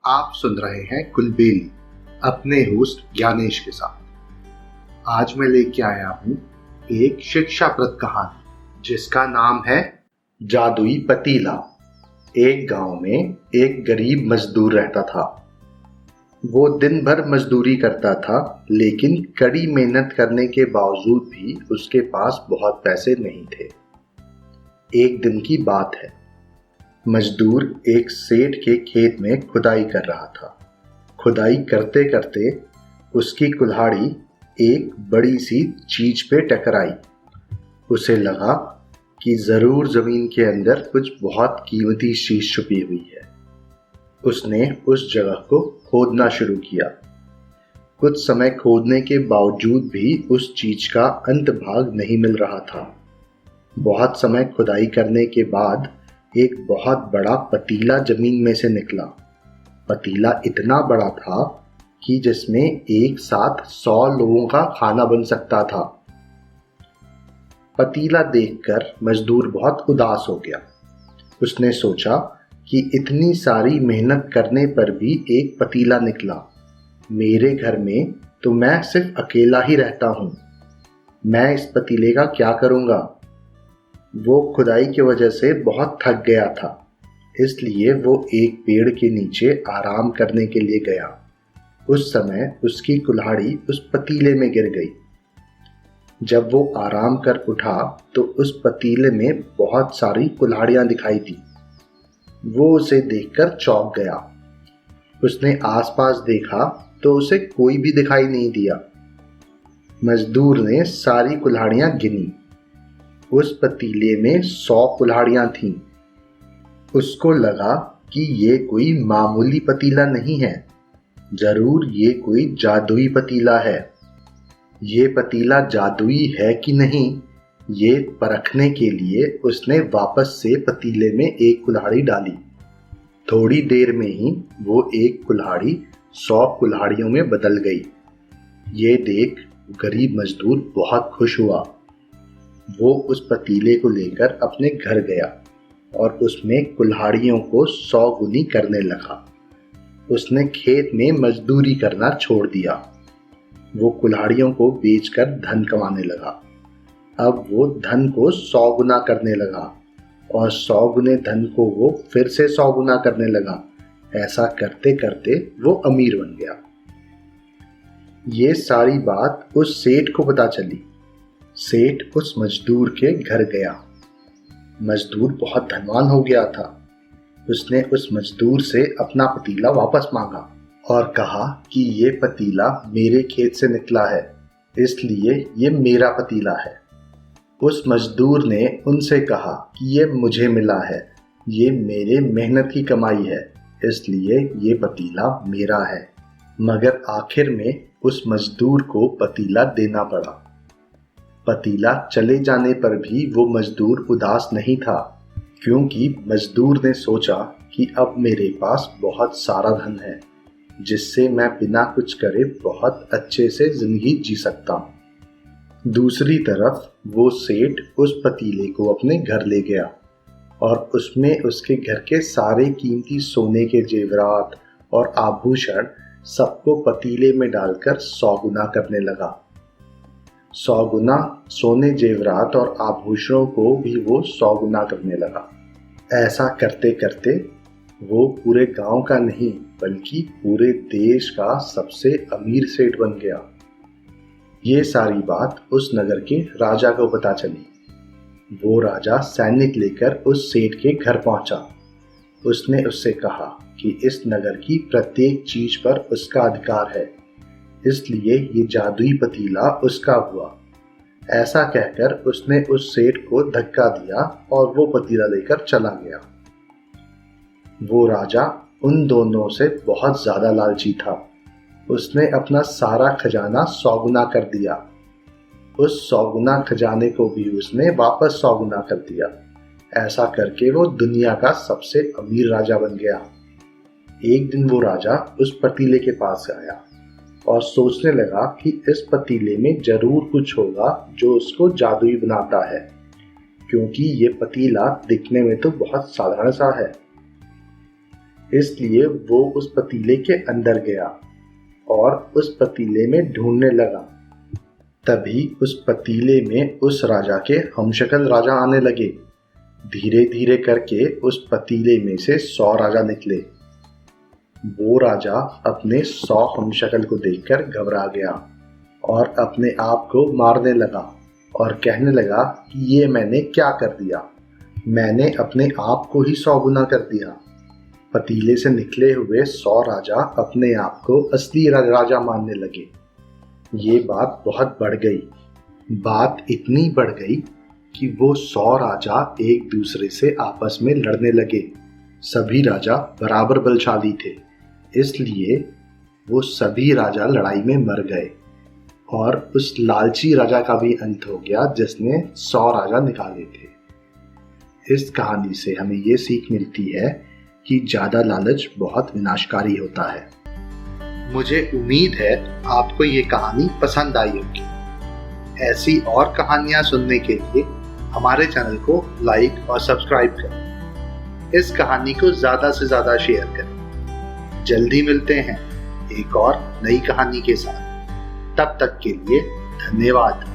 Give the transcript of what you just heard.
आप सुन रहे हैं कुलबेली अपने होस्ट ज्ञानेश के साथ। आज मैं लेके आया हूँ एक शिक्षाप्रद कहानी जिसका नाम है जादुई पतीला। एक गांव में एक गरीब मजदूर रहता था। वो दिन भर मजदूरी करता था, लेकिन कड़ी मेहनत करने के बावजूद भी उसके पास बहुत पैसे नहीं थे। एक दिन की बात है। मजदूर एक सेठ के खेत में खुदाई कर रहा था। खुदाई करते करते उसकी कुल्हाड़ी एक बड़ी सी चीज पे टकराई। उसे लगा कि जरूर जमीन के अंदर कुछ बहुत कीमती चीज छुपी हुई है। उसने उस जगह को खोदना शुरू किया। कुछ समय खोदने के बावजूद भी उस चीज का अंत भाग नहीं मिल रहा था। बहुत समय खुदाई करने के बाद एक बहुत बड़ा पतीला जमीन में से निकला। पतीला इतना बड़ा था कि जिसमें एक साथ 100 लोगों का खाना बन सकता था। पतीला देखकर मजदूर बहुत उदास हो गया। उसने सोचा कि इतनी सारी मेहनत करने पर भी एक पतीला निकला। मेरे घर में तो मैं सिर्फ अकेला ही रहता हूँ। मैं इस पतीले का क्या करूँगा? वो खुदाई की वजह से बहुत थक गया था, इसलिए वो एक पेड़ के नीचे आराम करने के लिए गया। उस समय उसकी कुल्हाड़ी उस पतीले में गिर गई। जब वो आराम कर उठा तो उस पतीले में बहुत सारी कुल्हाड़ियां दिखाई दी। वो उसे देखकर चौंक गया। उसने आसपास देखा तो उसे कोई भी दिखाई नहीं दिया। मजदूर ने सारी कुल्हाड़ियां गिनी। उस पतीले में 100 कुल्हाड़ियां थीं। उसको लगा कि ये कोई मामूली पतीला नहीं है, जरूर ये कोई जादुई पतीला है। ये पतीला जादुई है कि नहीं, ये परखने के लिए उसने वापस से पतीले में एक कुल्हाड़ी डाली। थोड़ी देर में ही वो एक कुल्हाड़ी 100 कुल्हाड़ियों में बदल गई। ये देख गरीब मजदूर बहुत खुश हुआ। वो उस पतीले को लेकर अपने घर गया और उसमें कुल्हाड़ियों को 100 गुनी करने लगा। उसने खेत में मजदूरी करना छोड़ दिया। वो कुल्हाड़ियों को बेचकर धन कमाने लगा। अब वो धन को 100 गुना करने लगा और 100 गुने धन को वो फिर से 100 गुना करने लगा। ऐसा करते करते वो अमीर बन गया। ये सारी बात उस सेठ को पता चली। सेठ उस मजदूर के घर गया। मजदूर बहुत धनवान हो गया था। उसने उस मजदूर से अपना पतीला वापस मांगा और कहा कि ये पतीला मेरे खेत से निकला है, इसलिए ये मेरा पतीला है। उस मजदूर ने उनसे कहा कि ये मुझे मिला है, ये मेरे मेहनत की कमाई है, इसलिए ये पतीला मेरा है। मगर आखिर में उस मजदूर को पतीला देना पड़ा। पतीला चले जाने पर भी वो मजदूर उदास नहीं था, क्योंकि मजदूर ने सोचा कि अब मेरे पास बहुत सारा धन है, जिससे मैं बिना कुछ करे बहुत अच्छे से जिंदगी जी सकता हूँ। दूसरी तरफ वो सेठ उस पतीले को अपने घर ले गया और उसमें उसके घर के सारे कीमती सोने के जेवरात और आभूषण सबको पतीले में डालकर 100 गुना करने लगा। 100 गुना सोने जेवरात और आभूषणों को भी वो 100 गुना करने लगा। ऐसा करते करते वो पूरे गांव का नहीं बल्कि पूरे देश का सबसे अमीर सेठ बन गया। ये सारी बात उस नगर के राजा को पता चली। वो राजा सैनिक लेकर उस सेठ के घर पहुंचा। उसने उससे कहा कि इस नगर की प्रत्येक चीज पर उसका अधिकार है, इसलिए ये जादुई पतीला उसका हुआ। ऐसा कहकर उसने उस सेठ को धक्का दिया और वो पतीला लेकर चला गया। वो राजा उन दोनों से बहुत ज्यादा लालची था। उसने अपना सारा खजाना 100 गुना कर दिया। उस 100 गुना खजाने को भी उसने वापस 100 गुना कर दिया। ऐसा करके वो दुनिया का सबसे अमीर राजा बन गया। एक दिन वो राजा उस पतीले के पास आया और सोचने लगा कि इस पतीले में जरूर कुछ होगा जो उसको जादुई बनाता है, क्योंकि ये पतीला दिखने में तो बहुत साधारण सा है। इसलिए वो उस पतीले के अंदर गया और उस पतीले में ढूंढने लगा। तभी उस पतीले में उस राजा के हमशक्ल राजा आने लगे। धीरे धीरे करके उस पतीले में से 100 राजा निकले। वो राजा अपने 100 हमशक्ल को देखकर घबरा गया और अपने आप को मारने लगा और कहने लगा कि ये मैंने क्या कर दिया, मैंने अपने आप को ही 100 गुना कर दिया। पतीले से निकले हुए 100 राजा अपने आप को असली राजा मानने लगे। ये बात बहुत बढ़ गई। बात इतनी बढ़ गई कि वो 100 राजा एक दूसरे से आपस में लड़ने लगे। सभी राजा बराबर बलशाली थे, इसलिए वो सभी राजा लड़ाई में मर गए और उस लालची राजा का भी अंत हो गया जिसने 100 राजा निकाले थे। इस कहानी से हमें ये सीख मिलती है कि ज़्यादा लालच बहुत विनाशकारी होता है। मुझे उम्मीद है आपको ये कहानी पसंद आई होगी। ऐसी और कहानियाँ सुनने के लिए हमारे चैनल को लाइक और सब्सक्राइब करें। इस कहानी को ज़्यादा से ज़्यादा शेयर करें। जल्दी मिलते हैं एक और नई कहानी के साथ। तब तक के लिए धन्यवाद।